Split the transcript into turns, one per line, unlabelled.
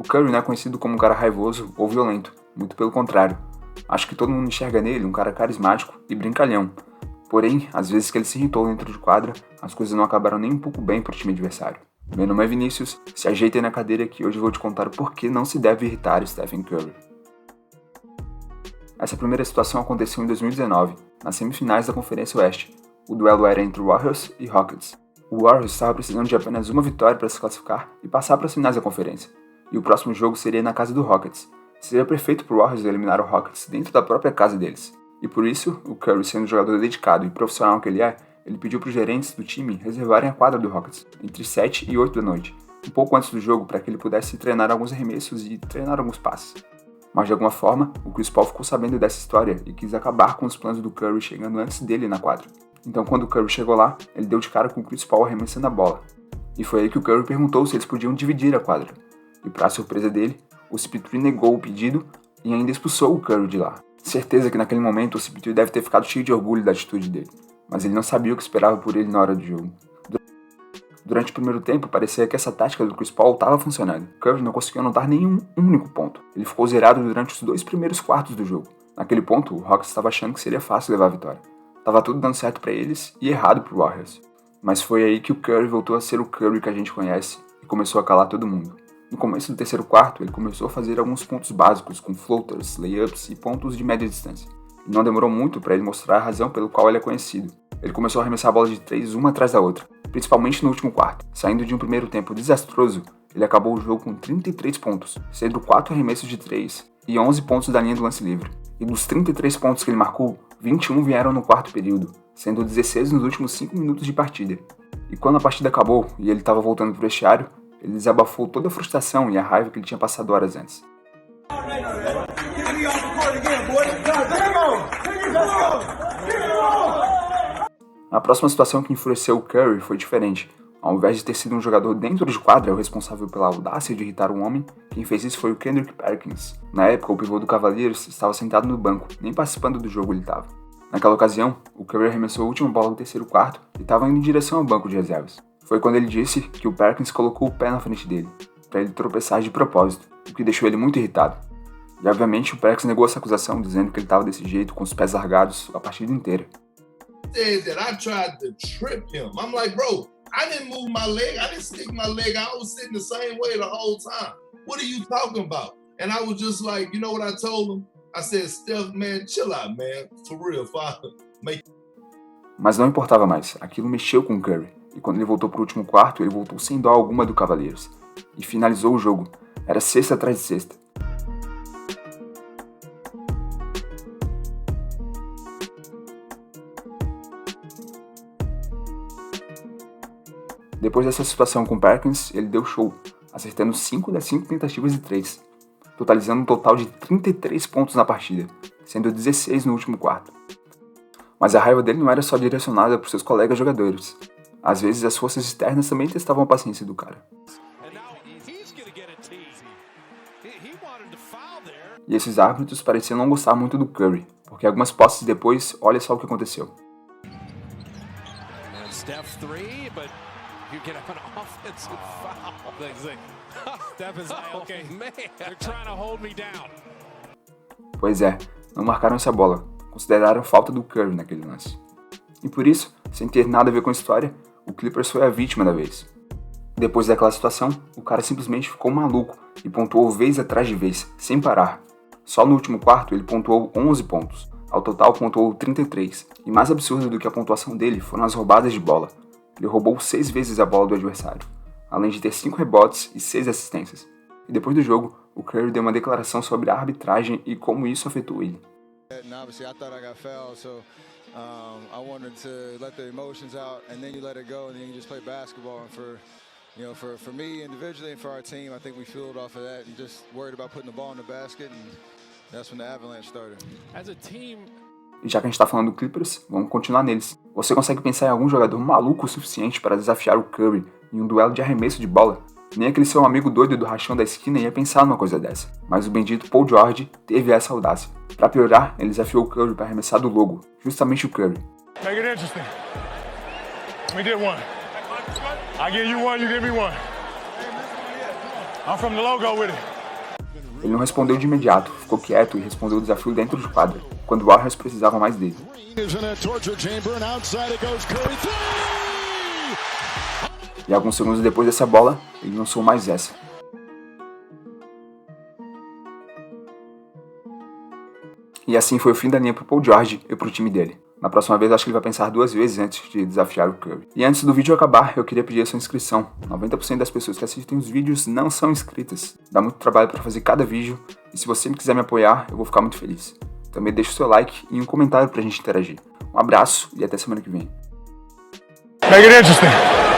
Curry não é conhecido como um cara raivoso ou violento, muito pelo contrário. Acho que todo mundo enxerga nele um cara carismático e brincalhão. Porém, às vezes que ele se irritou dentro de quadra, as coisas não acabaram nem um pouco bem para o time adversário. Meu nome é Vinícius, se ajeita aí na cadeira que hoje eu vou te contar o porquê não se deve irritar Stephen Curry. Essa primeira situação aconteceu em 2019, nas semifinais da Conferência Oeste. O duelo era entre Warriors e Rockets. O Warriors estava precisando de apenas uma vitória para se classificar e passar para as finais da conferência. E o próximo jogo seria na casa do Rockets. Seria perfeito para o Warriors eliminar o Rockets dentro da própria casa deles. E por isso, o Curry, sendo o jogador dedicado e profissional que ele é, ele pediu para os gerentes do time reservarem a quadra do Rockets entre 7 e 8 da noite, um pouco antes do jogo para que ele pudesse treinar alguns arremessos e treinar alguns passes. Mas de alguma forma, o Chris Paul ficou sabendo dessa história e quis acabar com os planos do Curry chegando antes dele na quadra. Então quando o Curry chegou lá, ele deu de cara com o Chris Paul arremessando a bola. E foi aí que o Curry perguntou se eles podiam dividir a quadra. E para surpresa dele, o CP3 negou o pedido e ainda expulsou o Curry de lá. Certeza que naquele momento o CP3 deve ter ficado cheio de orgulho da atitude dele, mas ele não sabia o que esperava por ele na hora do jogo. Durante o primeiro tempo, parecia que essa tática do Chris Paul estava funcionando. Curry não conseguiu anotar nenhum único ponto. Ele ficou zerado durante os 2 primeiros quartos do jogo. Naquele ponto, o Rockets estava achando que seria fácil levar a vitória. Tava tudo dando certo para eles e errado pro Warriors. Mas foi aí que o Curry voltou a ser o Curry que a gente conhece e começou a calar todo mundo. No começo do terceiro quarto, ele começou a fazer alguns pontos básicos com floaters, layups e pontos de média distância. E não demorou muito para ele mostrar a razão pelo qual ele é conhecido. Ele começou a arremessar a bola de 3 uma atrás da outra, principalmente no último quarto. Saindo de um primeiro tempo desastroso, ele acabou o jogo com 33 pontos, sendo 4 arremessos de 3 e 11 pontos da linha do lance livre. E dos 33 pontos que ele marcou, 21 vieram no quarto período, sendo 16 nos últimos 5 minutos de partida. E quando a partida acabou e ele estava voltando pro vestiário, ele desabafou toda a frustração e a raiva que ele tinha passado horas antes. A próxima situação que enfureceu o Curry foi diferente. Ao invés de ter sido um jogador dentro de quadra o responsável pela audácia de irritar um homem, quem fez isso foi o Kendrick Perkins. Na época, o pivô do Cavaliers estava sentado no banco, nem participando do jogo ele estava. Naquela ocasião, o Curry arremessou a última bola do terceiro quarto e estava indo em direção ao banco de reservas. Foi quando ele disse que o Perkins colocou o pé na frente dele, para ele tropeçar de propósito, o que deixou ele muito irritado. E obviamente o Perkins negou essa acusação, dizendo que ele estava desse jeito, com os pés largados, a partida inteira.
That I tried to trip him. I'm like, bro, I didn't move my leg. I didn't stick my leg. I was sitting the same way the whole time. What are you talking about? And I was just like, you know what I told him? I said, Steph, man, chill out, man. For real, father.
Mas não importava mais. Aquilo mexeu com o Curry. E quando ele voltou pro último quarto, ele voltou sem dó alguma do Cavaliers. E finalizou o jogo. Era cesta atrás de cesta. Depois dessa situação com Perkins, ele deu show, acertando 5 das 5 tentativas de 3, totalizando um total de 33 pontos na partida, sendo 16 no último quarto. Mas a raiva dele não era só direcionada para seus colegas jogadores. Às vezes as forças externas também testavam a paciência do cara. E esses árbitros pareciam não gostar muito do Curry, porque algumas posses depois, olha só o que aconteceu. You get an offensive foul. Steph is like, okay, man, they're trying to hold me down. Pois é, não marcaram essa bola. Consideraram falta do Curry naquele lance. E por isso, sem ter nada a ver com a história, o Clippers foi a vítima da vez. Depois daquela situação, o cara simplesmente ficou maluco e pontuou vez atrás de vez, sem parar. Só no último quarto ele pontuou 11 pontos. Ao total pontuou 33. E mais absurdo do que a pontuação dele foram as roubadas de bola. Ele roubou 6 vezes a bola do adversário, além de ter 5 rebotes e 6 assistências. E depois do jogo, o Curry deu uma declaração sobre a arbitragem e como isso afetou ele. E já que a gente tá falando do Clippers, vamos continuar neles. Você consegue pensar em algum jogador maluco o suficiente para desafiar o Curry em um duelo de arremesso de bola? Nem aquele seu amigo doido do rachão da esquina ia pensar numa coisa dessa. Mas o bendito Paul George teve essa audácia. Para piorar, ele desafiou o Curry para arremessar do logo, justamente o Curry.
Make it interesting. We did one. I give you one, you give me one. I'm from the logo with it.
Ele não respondeu de imediato, ficou quieto e respondeu o desafio dentro de quadra, quando o Warriors precisava mais dele. E alguns segundos depois dessa bola, ele lançou mais essa. E assim foi o fim da linha pro Paul George e pro time dele. Na próxima vez, acho que ele vai pensar 2 vezes antes de desafiar o Curry. E antes do vídeo acabar, eu queria pedir a sua inscrição. 90% das pessoas que assistem os vídeos não são inscritas. Dá muito trabalho para fazer cada vídeo, e se você quiser me apoiar, eu vou ficar muito feliz. Também deixa o seu like e um comentário pra gente interagir. Um abraço e até semana que vem.
Make it interesting.